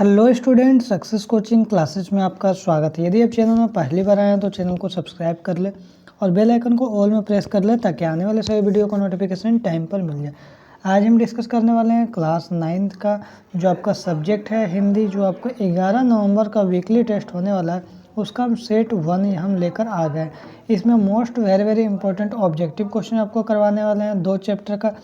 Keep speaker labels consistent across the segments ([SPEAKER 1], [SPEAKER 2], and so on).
[SPEAKER 1] Hello student, success coaching classes में आपका स्वागत है। यदि आप चैनल में पहली बार आए हैं तो चैनल को सब्सक्राइब कर ले और बेल आइकन को ऑल में प्रेस कर ले ताकि आने वाले सभी वीडियो का नोटिफिकेशन टाइम पर मिल जाए। आज हम डिस्कस करने वाले हैं क्लास 9th का जो आपका सब्जेक्ट है हिंदी, जो आपको 11 नवंबर का वीकली टेस्ट होने वाला है उसका हम सेट 1 हम लेकर आ गए। इसमें most very important objective question आपको करवाने वाले हैं। 2 चैप्टर का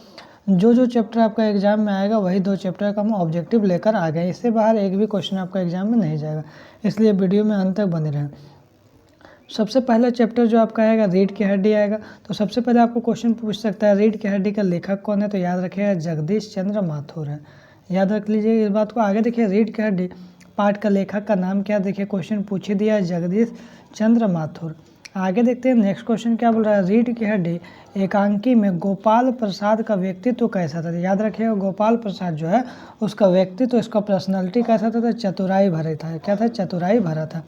[SPEAKER 1] जो चैप्टर आपका एग्जाम में आएगा वही 2 चैप्टर का हम ऑब्जेक्टिव लेकर आ गए। इससे बाहर एक भी क्वेश्चन आपका एग्जाम में नहीं जाएगा, इसलिए वीडियो में अंत तक बने रहें। सबसे पहला चैप्टर जो आपका आएगा रीढ़ की हड्डी आएगा। तो सबसे पहले आपको क्वेश्चन पूछ सकता है रीढ़ की हड्डी का लेखक कौन है, तो याद रखिएगा जगदीश चंद्र माथुर है। याद रख लीजिए इस बात को। आगे देखिए रीढ़ की हड्डी पाठ का लेखक का नाम क्या, देखिए क्वेश्चन पूछ ही दिया है, जगदीश चंद्र माथुर। आगे देखते हैं नेक्स्ट क्वेश्चन क्या बोल रहा है। रीढ़ की हड्डी एकांकी में गोपाल प्रसाद का व्यक्तित्व कैसा था। याद रखिएगा गोपाल प्रसाद जो है उसका व्यक्तित्व, इसका पर्सनालिटी कैसा था, तो चतुराई भरा था। क्या था, चतुराई भरा था।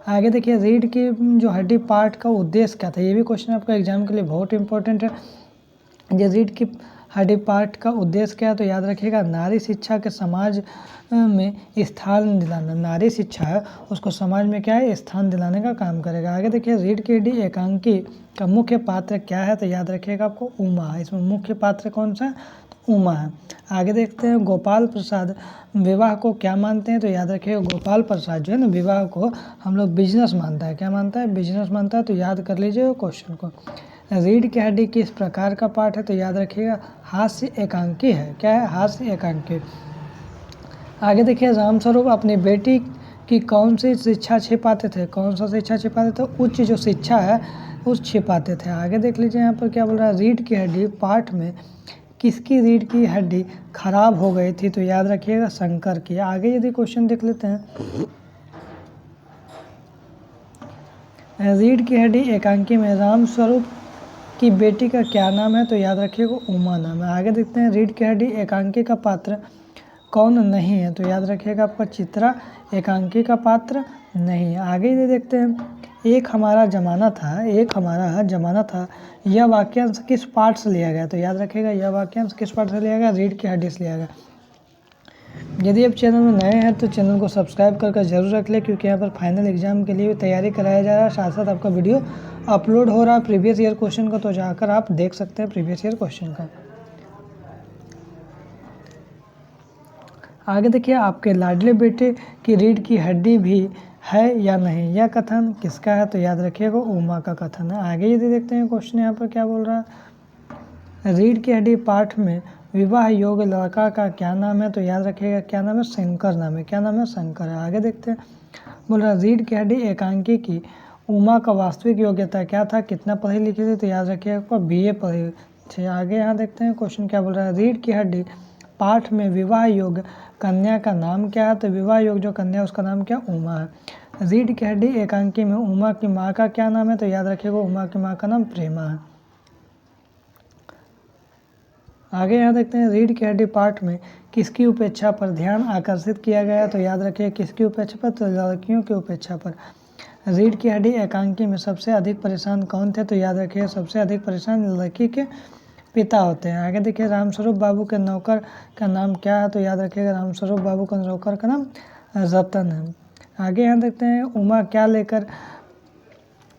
[SPEAKER 1] आगे देखिए रीढ़ की जो हड्डी पाठ का उद्देश्य क्या था, ये भी क्वेश्चन आपका एग्जाम के लिए बहुत इंपॉर्टेंट है। ये रीढ़ की हड्डी पाठ का उद्देश्य क्या है, तो याद रखिएगा नारी शिक्षा के समाज में स्थान दिलाना। नारी शिक्षा है उसको समाज में क्या है, स्थान दिलाने का काम करेगा। आगे देखिए रीढ़ की हड्डी एकांकी का मुख्य पात्र क्या है, तो याद रखिएगा आपको उमा है। इसमें मुख्य पात्र कौन सा है, तो उमा है। आगे देखते हैं गोपाल प्रसाद विवाह को क्या मानते हैं, तो याद रखिएगा गोपाल प्रसाद जो है ना विवाह को हम लोग बिजनेस मानता है। क्या मानता है, बिजनेस मानता है। तो याद कर लीजिए क्वेश्चन को। रीढ़ की हड्डी किस प्रकार का पाठ है, तो याद रखिएगा हास्य एकांकी है। क्या है, हास्य एकांकी। आगे देखिए रामस्वरूप अपनी बेटी की कौन सी शिक्षा छिपाते थे। कौन सा शिक्षा छिपाते थे, उच्च जो शिक्षा है उस छिपाते थे। आगे देख लीजिए यहाँ पर क्या बोल रहा है। रीढ़ की हड्डी पाठ में किसकी रीढ़ की हड्डी खराब हो गई थी, तो याद रखिएगा शंकर की। आगे यदि क्वेश्चन देख लेते हैं, रीढ़ की हड्डी एकांकी में रामस्वरूप की बेटी का क्या नाम है, तो याद रखिएगा उमा नाम है। आगे देखते हैं रीढ़ की हड्डी एकांकी का पात्र कौन नहीं है, तो याद रखिएगा आपका चित्रा एकांकी का पात्र नहीं है। आगे ये देखते हैं एक हमारा जमाना था, एक हमारा जमाना था, यह वाक्यांश किस पाठ से लिया गया, तो याद रखिएगा यह वाक्यांश किस पाठ से लिया गया, रीढ़ की हड्डी से लिया गया। यदि आप चैनल में नए हैं तो चैनल को सब्सक्राइब करके जरूर रख लें, क्योंकि यहाँ पर फाइनल एग्जाम के लिए भी तैयारी कराया जा रहा है। साथ साथ आपका वीडियो अपलोड हो रहा है प्रीवियस ईयर क्वेश्चन का, तो जाकर आप देख सकते हैं प्रीवियस ईयर क्वेश्चन का। आगे देखिए आपके लाडले बेटे की रीढ़ की हड्डी भी है या नहीं, यह कथन किसका है, तो याद रखिएगा उमा का कथन है। आगे यदि देखते हैं क्वेश्चन यहाँ पर क्या बोल रहा है। रीढ़ की हड्डी पाठ में विवाह योग्य लड़का का क्या नाम है, तो याद रखिएगा क्या नाम है, शंकर नाम है। क्या नाम है, शंकर है। आगे देखते हैं बोल रहा है रीढ़ की हड्डी एकांकी की उमा का वास्तविक योग्यता क्या था, कितना पढ़ी लिखी थी, तो याद रखिएगा आपको BA पढ़ी थी। आगे यहाँ देखते हैं क्वेश्चन क्या बोल रहा है। रीढ़ की हड्डी पाठ में विवाह योग्य कन्या का नाम क्या है, तो विवाह योग्य जो कन्या उसका नाम क्या, उमा है। रीढ़ की हड्डी एकांकी में उमा की माँ का क्या नाम है, तो याद रखिएगा उमा की माँ का नाम प्रेमा है। आगे यहाँ देखते हैं रीढ़ की हड्डी पाठ में किसकी उपेक्षा पर ध्यान आकर्षित किया गया, तो याद रखिए किसकी उपेक्षा पर, तो लड़कियों की उपेक्षा पर। रीढ़ की हड्डी एकांकी में सबसे अधिक परेशान कौन थे, तो याद रखिए सबसे अधिक परेशान लड़की के पिता होते हैं। आगे देखिए रामस्वरूप बाबू के नौकर का नाम क्या है, तो याद रखिएगा रामस्वरूप बाबू का नौकर का नाम रतन है। आगे यहाँ देखते हैं उमा क्या लेकर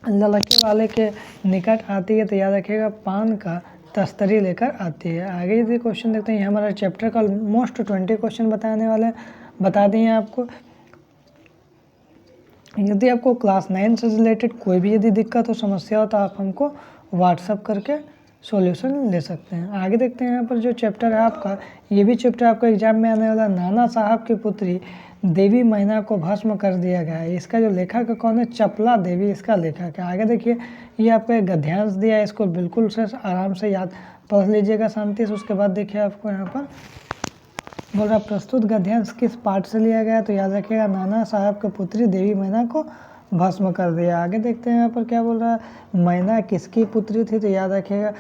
[SPEAKER 1] लड़के वाले के निकट आती है, तो याद रखिएगा पान का तस्तरी लेकर आती है। आगे यदि क्वेश्चन देखते हैं, हमारा चैप्टर का ऑलमोस्ट 20 क्वेश्चन बताने वाले बता दिए आपको। यदि आपको क्लास 9 से रिलेटेड कोई भी यदि दिक्कत हो, समस्या हो, तो आप हमको व्हाट्सअप करके सॉल्यूशन ले सकते हैं। आगे देखते हैं यहाँ पर जो चैप्टर है आपका, ये भी चैप्टर आपको एग्जाम में आने वाला। नाना साहब की पुत्री देवी मैना को भस्म कर दिया गया है, इसका जो लेखक कौन है, चपला देवी इसका लेखक है। आगे देखिए ये आपको गद्यांश दिया है, इसको बिल्कुल से आराम से याद पढ़ लीजिएगा शांति से। उसके बाद देखिए आपको यहाँ पर बोल रहा प्रस्तुत गद्यांश किस पाठ से लिया गया, तो याद रखिएगा नाना साहब की पुत्री देवी मैना को भस्म कर दिया। आगे देखते हैं यहाँ पर क्या बोल रहा है, मैना किसकी पुत्री थी, तो याद रखिएगा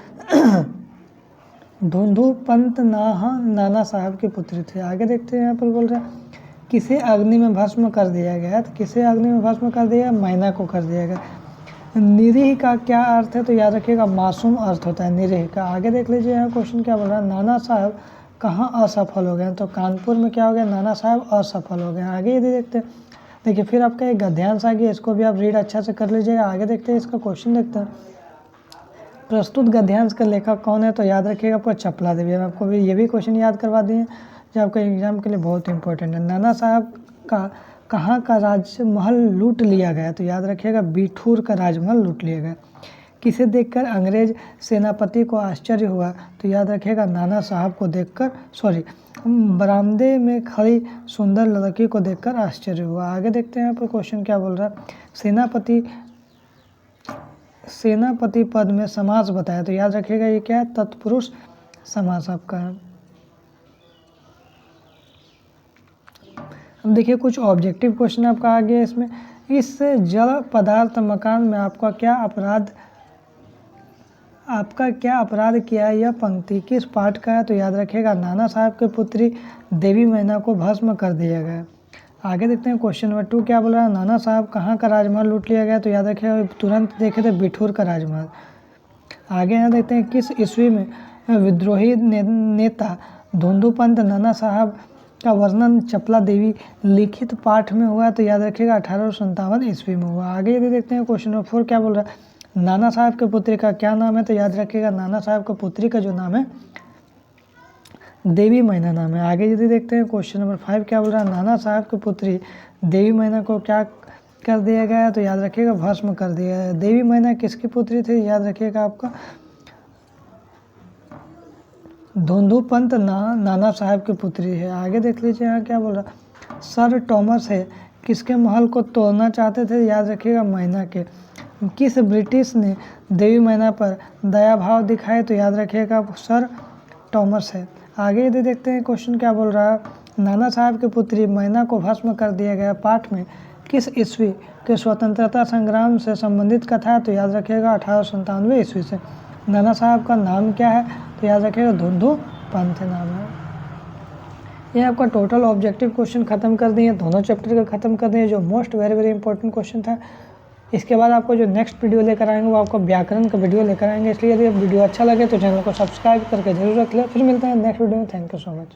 [SPEAKER 1] धुंधु पंत नाना साहब की पुत्री थी। आगे देखते हैं यहाँ पर बोल रहा है किसे अग्नि में भस्म कर दिया गया, तो किसे अग्नि में भस्म कर दिया, मैना को कर दिया गया। निरीह का क्या अर्थ है, तो याद रखिएगा मासूम अर्थ होता है निरीह का। आगे देख लीजिए यहाँ क्वेश्चन क्या बोल रहा है। नाना साहब कहाँ असफल हो गए? तो कानपुर में क्या हो गया? नाना साहब असफल हो गए। आगे यदि देखते हैं, देखिए फिर आपका एक गद्यांश आ गया, इसको भी आप रीड अच्छा से कर लीजिएगा। आगे देखते हैं, इसका क्वेश्चन देखते हैं। प्रस्तुत गद्यांश का लेखक कौन है? तो याद रखिएगा आपको चपला देवी। हम आपको भी ये भी क्वेश्चन याद करवा दिए जो आपके एग्जाम के लिए बहुत इंपॉर्टेंट है। नाना साहब का कहाँ का राजमहल लूट लिया गया? तो याद रखिएगा बिठूर का राजमहल लूट लिया गया। किसे देखकर अंग्रेज सेनापति को आश्चर्य हुआ? तो याद रखिएगा नाना साहब को देखकर, बरामदे में खड़ी सुंदर लड़की को देखकर आश्चर्य हुआ। आगे देखते हैं यहाँ पर क्वेश्चन क्या बोल रहा है। सेनापति पद में समास बताया। तो याद रखिएगा ये क्या है? तत्पुरुष समास आपका है। अब देखिए कुछ ऑब्जेक्टिव क्वेश्चन आपका आ गया इसमें। इस जड़ पदार्थ मकान में आपका क्या अपराध किया? यह पंक्ति किस पाठ का है? तो याद रखिएगा नाना साहब के पुत्री देवी मैना को भस्म कर दिया गया। आगे देखते हैं क्वेश्चन नंबर 2 क्या बोल रहा है। नाना साहब कहाँ का राजमहल लूट लिया गया? तो याद रखिएगा तुरंत देखे थे बिठूर का राजमहल। आगे यहाँ देखते हैं किस ईस्वी में विद्रोही नेता धुंधुपंत नाना साहब का वर्णन चपला देवी लिखित पाठ में हुआ? तो याद रखिएगा 1857 ईस्वी में हुआ। आगे यदि देखते हैं क्वेश्चन नंबर 4 क्या बोल रहा है। नाना साहब के पुत्री का क्या नाम है? तो याद रखिएगा नाना साहब के पुत्री का जो नाम है देवी मैना नाम है। आगे यदि देखते हैं क्वेश्चन नंबर 5 क्या बोल रहा है। नाना साहब की पुत्री देवी मैना को क्या कर दिया गया? तो याद रखिएगा भस्म कर दिया गया। देवी मैना किसकी पुत्री थी? याद रखिएगा आपका धुंधुपंत नाना साहब की पुत्री है। आगे देख लीजिए यहाँ क्या बोल रहा। सर टॉमस है किसके महल को तोड़ना चाहते थे? याद रखिएगा मैना के। किस ब्रिटिश ने देवी मैना पर दया भाव दिखाए? तो याद रखिएगा सर टॉमस है। आगे यदि देखते हैं क्वेश्चन क्या बोल रहा है। नाना साहब की पुत्री मैना को भस्म कर दिया गया पाठ में किस ईस्वी के स्वतंत्रता संग्राम से संबंधित कथा है? तो याद रखिएगा 1897 ईस्वी से। नाना साहब का नाम क्या है? तो याद रखिएगा धुंधुपंत नाम है। ये आपका टोटल ऑब्जेक्टिव क्वेश्चन खत्म कर दिए, दोनों चैप्टर का खत्म कर दिए जो मोस्ट वेरी इंपॉर्टेंट क्वेश्चन था। इसके बाद आपको जो नेक्स्ट वीडियो लेकर आएंगे वो आपको व्याकरण का वीडियो लेकर आएंगे। इसलिए यदि वीडियो अच्छा लगे तो चैनल को सब्सक्राइब करके जरूर रख लें। फिर मिलते हैं नेक्स्ट वीडियो में। Thank you so much.